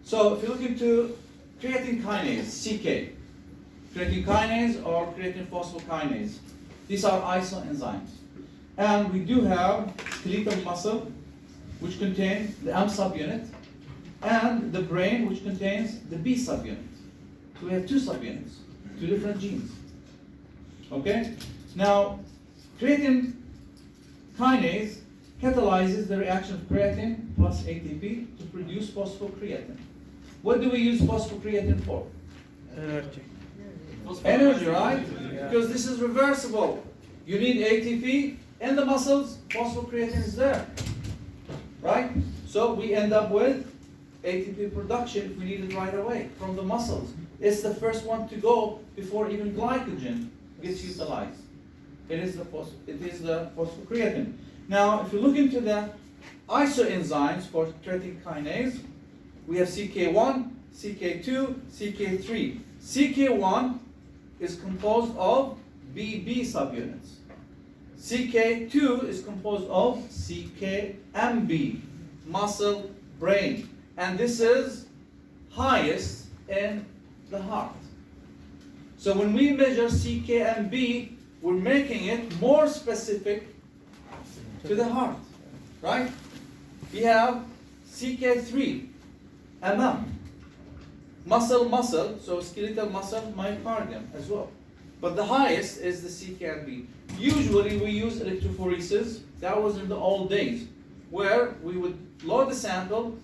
So if you look into creatine kinase, CK, creatine kinase or creatine phosphokinase, these are isoenzymes. And we do have skeletal muscle, which contains the M subunit, and the brain, which contains the B subunit. So we have two subunits, two different genes. Okay? Now, creatine kinase catalyzes the reaction of creatine plus ATP to produce phosphocreatine. What do we use phosphocreatine for? Energy. Energy, right? Yeah. Because this is reversible. You need ATP in the muscles, phosphocreatine is there. Right? So we end up with ATP production if we need it right away from the muscles. It's the first one to go before even glycogen gets utilized. It is the phosphocreatine. Now, if you look into the isoenzymes for creatine kinase, we have CK1, CK2, CK3. CK1 is composed of BB subunits. CK2 is composed of CKMB, muscle, brain. And this is highest in the heart. So when we measure CKMB, we're making it more specific to the heart, right? We have CK3, muscle, so skeletal muscle, myocardium as well. But the highest is the CKMB. Usually we use electrophoresis. That was in the old days, where we would load the sample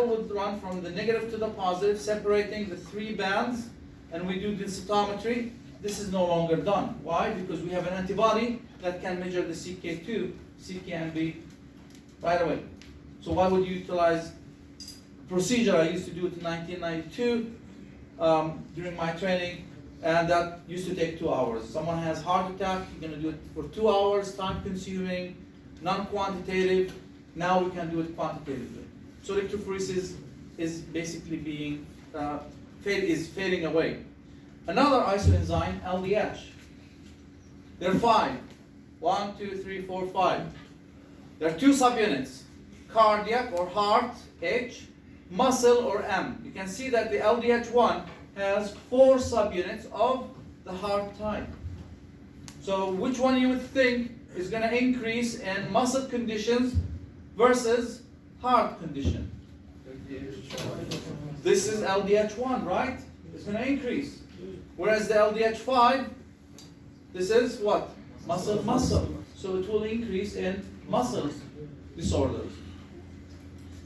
would run from the negative to the positive, separating the three bands, and we do densitometry. This is no longer done. Why? Because we have an antibody that can measure the CK2, CKMB right away. So why would you utilize procedure? I used to do it in 1992 during my training, and that used to take 2 hours. Someone has heart attack, you're going to do it for 2 hours, time consuming, non-quantitative. Now we can do it quantitatively. So electrophoresis is basically being fading away. Another isoenzyme, LDH. There are 5. 1, 2, 3, 4, 5. There are 2 subunits, cardiac or heart, H, muscle or M. You can see that the LDH1 has 4 subunits of the heart type. So which one you would think is going to increase in muscle conditions versus heart condition? This is LDH1, right? It's going to increase. Whereas the LDH5, this is what? Muscle. So it will increase in muscle disorders.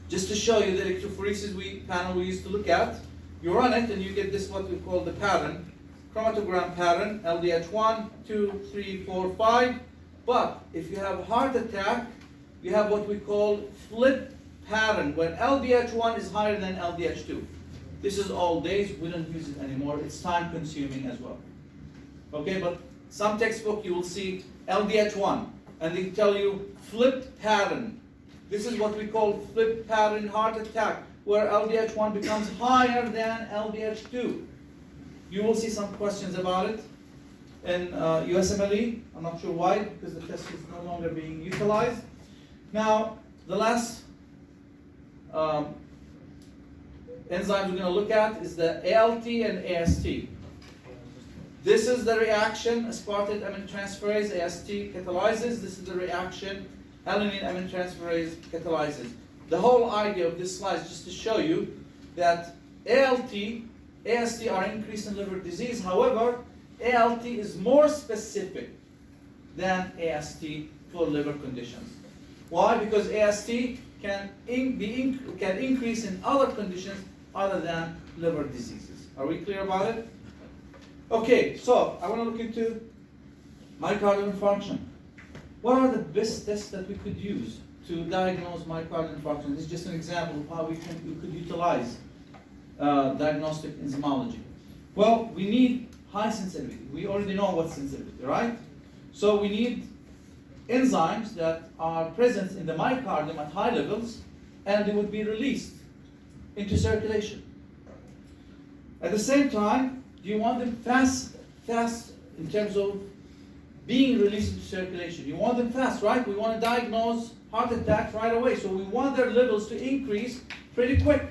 Just to show you the electrophoresis panel we used to look at, you run it and you get this, what we call the pattern, chromatogram pattern, LDH1, 2, 3, 4, 5. But if you have a heart attack, you have what we call flip pattern, where LDH1 is higher than LDH2. This is old days, we don't use it anymore. It's time consuming as well. Okay, but some textbook you will see LDH1 and they tell you flip pattern. This is what we call flip pattern heart attack, where LDH1 becomes higher than LDH2. You will see some questions about it in USMLE. I'm not sure why, because the test is no longer being utilized. Now, the last enzymes we're going to look at is the ALT and AST. This is the reaction, aspartate amine transferase, AST catalyzes. This is the reaction, alanine amine transferase catalyzes. The whole idea of this slide is just to show you that ALT, AST are increased in liver disease. However, ALT is more specific than AST for liver conditions. Why? Because AST can increase in other conditions other than liver diseases. Are we clear about it? Okay, so I want to look into myocardial infarction. What are the best tests that we could use to diagnose myocardial infarction? This is just an example of how we could utilize diagnostic enzymology. Well, we need high sensitivity. We already know what sensitivity, right? So we need enzymes that are present in the myocardium at high levels, and they would be released into circulation. At the same time, do you want them fast in terms of being released into circulation? You want them fast, right? We want to diagnose heart attacks right away, so we want their levels to increase pretty quick.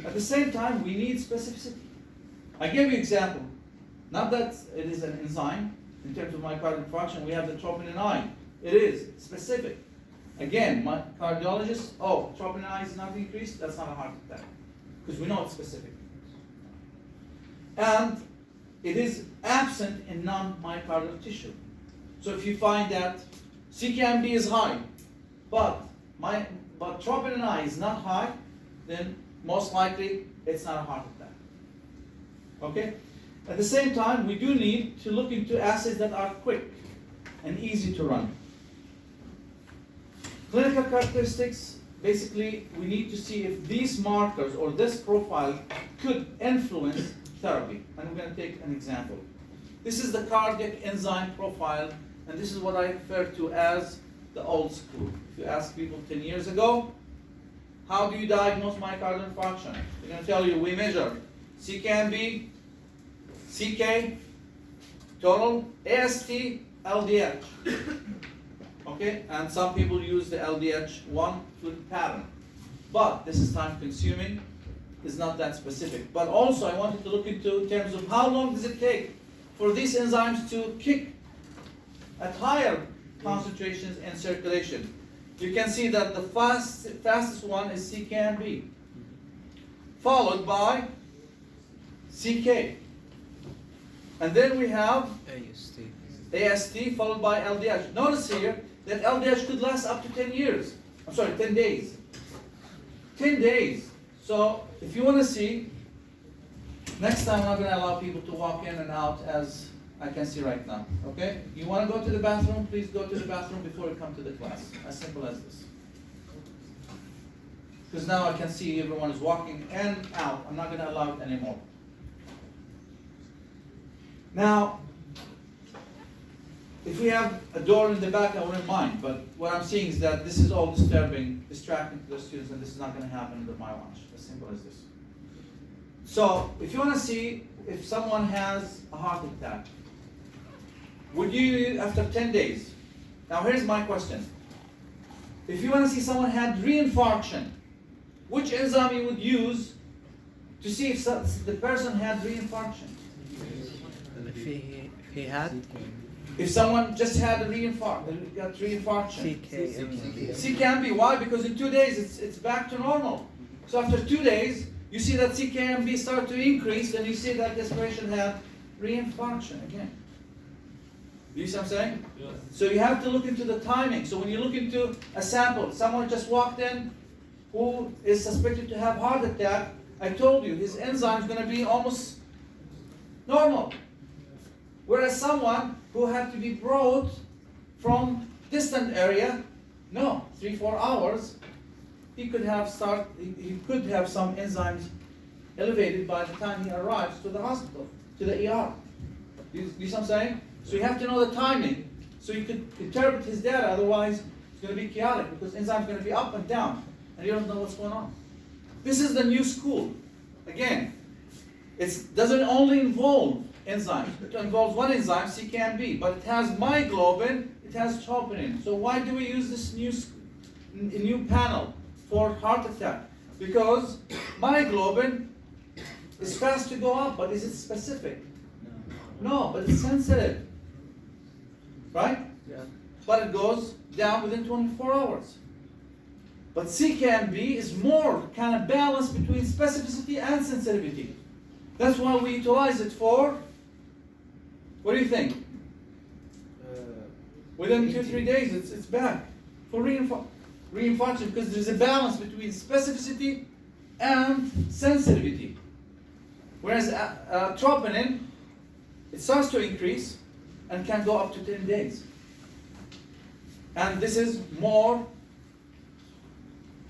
At the same time, we need specificity. I gave you example. Not that it is an enzyme. In terms of myocardial infarction, we have the troponin I. It is specific. Again, my cardiologist, oh, troponin I is not increased, that's not a heart attack. Because we know it's specific. And it is absent in non-myocardial tissue. So if you find that CKMB is high, but troponin I is not high, then most likely it's not a heart attack. Okay? At the same time, we do need to look into assays that are quick and easy to run. Clinical characteristics, basically, we need to see if these markers or this profile could influence therapy. And we're going to take an example. This is the cardiac enzyme profile, and this is what I refer to as the old school. If you ask people 10 years ago, how do you diagnose myocardial infarction? They're going to tell you, we measure CKMB, CK, total, AST, LDH. Okay, and some people use the LDH1 fluid pattern. But this is time consuming, is not that specific. But also I wanted to look into in terms of how long does it take for these enzymes to kick at higher concentrations in circulation. You can see that the fastest one is CKMB, followed by CK. And then we have AST followed by LDH. Notice here that LDH could last up to 10 years. I'm sorry, 10 days. 10 days. So if you want to see, next time I'm not going to allow people to walk in and out as I can see right now. Okay? You want to go to the bathroom, please go to the bathroom before you come to the class. As simple as this. Because now I can see everyone is walking in and out. I'm not going to allow it anymore. Now, if we have a door in the back, I wouldn't mind, but what I'm seeing is that this is all distracting to the students, and this is not going to happen under my watch. As simple as this. So, if you want to see if someone has a heart attack, would you, after 10 days, now here's my question. If you want to see someone had reinfarction, which enzyme you would use to see if the person had reinfarction? If he had? If someone just had a reinfarction, got reinfarction. CKMB. Why? Because in 2 days it's back to normal. So after 2 days, you see that CKMB start to increase, and you see that this patient had reinfarction again. Do you see what I'm saying? Yes. So you have to look into the timing. So when you look into a sample, someone just walked in who is suspected to have heart attack, I told you his enzyme is going to be almost normal. Whereas someone who had to be brought from distant area, no, 3-4 hours, he could have some enzymes elevated by the time he arrives to the hospital, to the ER. You see what I'm saying? So you have to know the timing so you could interpret his data, otherwise it's going to be chaotic because enzymes are going to be up and down and you don't know what's going on. This is the new school. Again, it doesn't only involve enzymes. It involves one enzyme, CKMB, but it has myoglobin, it has troponin. So why do we use this new panel for heart attack? Because myoglobin is fast to go up, but is it specific? No, but it's sensitive. Right? Yeah. But it goes down within 24 hours. But CKMB is more kind of balanced between specificity and sensitivity. That's why we utilize it for, what do you think? Within 2-3 days, it's back for reinfarction because there's a balance between specificity and sensitivity. Whereas troponin, it starts to increase and can go up to 10 days. And this is more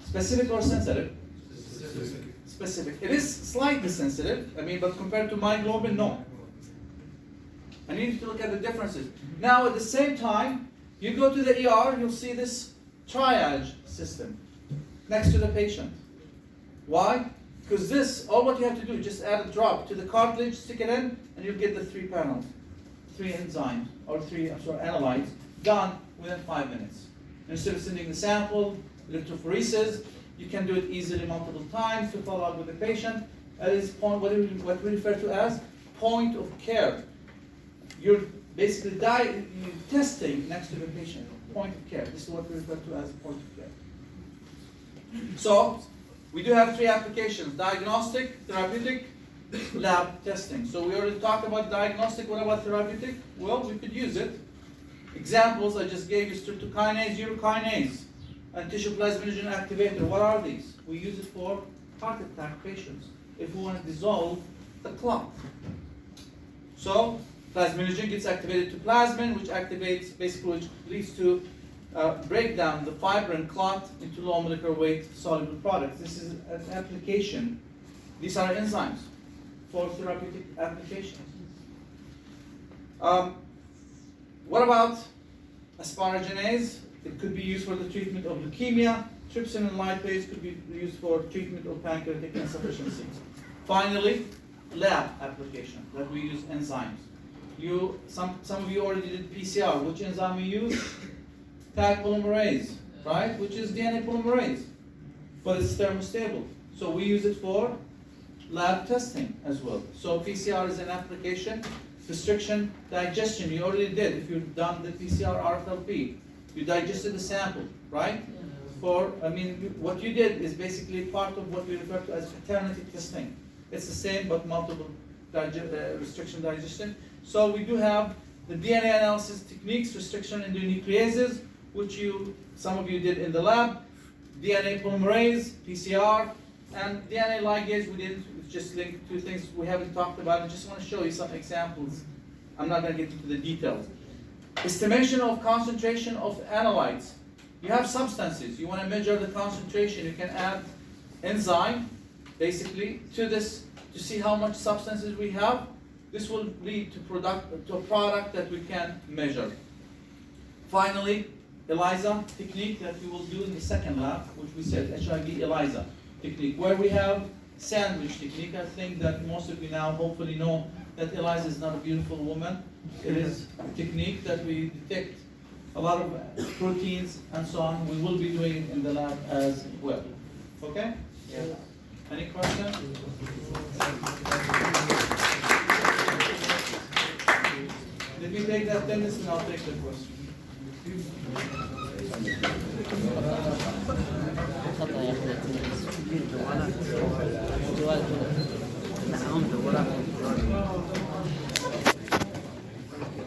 specific or sensitive? Specific. It is slightly sensitive, but compared to myoglobin, no. And you need to look at the differences. Now, at the same time, you go to the ER, you'll see this triage system next to the patient. Why? Because this, all what you have to do is just add a drop to the cartilage, stick it in, and you'll get the 3 panels, 3 enzymes, or 3 analytes, done within 5 minutes. Instead of sending the sample, electrophoresis, You can do it easily multiple times to follow up with the patient. That is what we refer to as point of care. You're basically testing next to the patient. Point of care. This is what we refer to as point of care. So we do have three applications: diagnostic, therapeutic, lab testing. So we already talked about diagnostic. What about therapeutic? Well, we could use it. Examples I just gave you: streptokinase, urokinase, and tissue plasminogen activator. What are these? We use it for heart attack patients if we want to dissolve the clot. So plasminogen gets activated to plasmin, which activates, basically, which leads to break down the fibrin clot into low molecular weight soluble products. This is an application. These are enzymes for therapeutic applications. What about asparaginase? It could be used for the treatment of leukemia. Trypsin and lipase could be used for treatment of pancreatic insufficiency. Finally, lab application that we use enzymes. Some of you already did PCR. Which enzyme we use? Tag polymerase, right? Which is DNA polymerase, but it's thermostable. So we use it for lab testing as well. So PCR is an application. Restriction, digestion, you already did. If you've done the PCR RFLP, you digested the sample, right? What you did is basically part of what we refer to as paternity testing. It's the same, but multiple restriction digestion. So we do have the DNA analysis techniques, restriction endonucleases, which some of you did in the lab, DNA polymerase, PCR, and DNA ligase. We didn't. Just linked two things we haven't talked about. I just want to show you some examples. I'm not going to get into the details. Estimation of concentration of analytes. You have substances. You want to measure the concentration. You can add enzyme, basically, to this to see how much substances we have. This will lead to a product that we can measure. Finally, ELISA technique that we will do in the second lab, which we said HIV ELISA technique, where we have sandwich technique. I think that most of you now hopefully know that ELISA is not a beautiful woman. It is a technique that we detect a lot of proteins and so on. We will be doing it in the lab as well. Okay? Yeah. Any questions? Did we take that 10 minutes and I'll take the question? تفضل يا اخي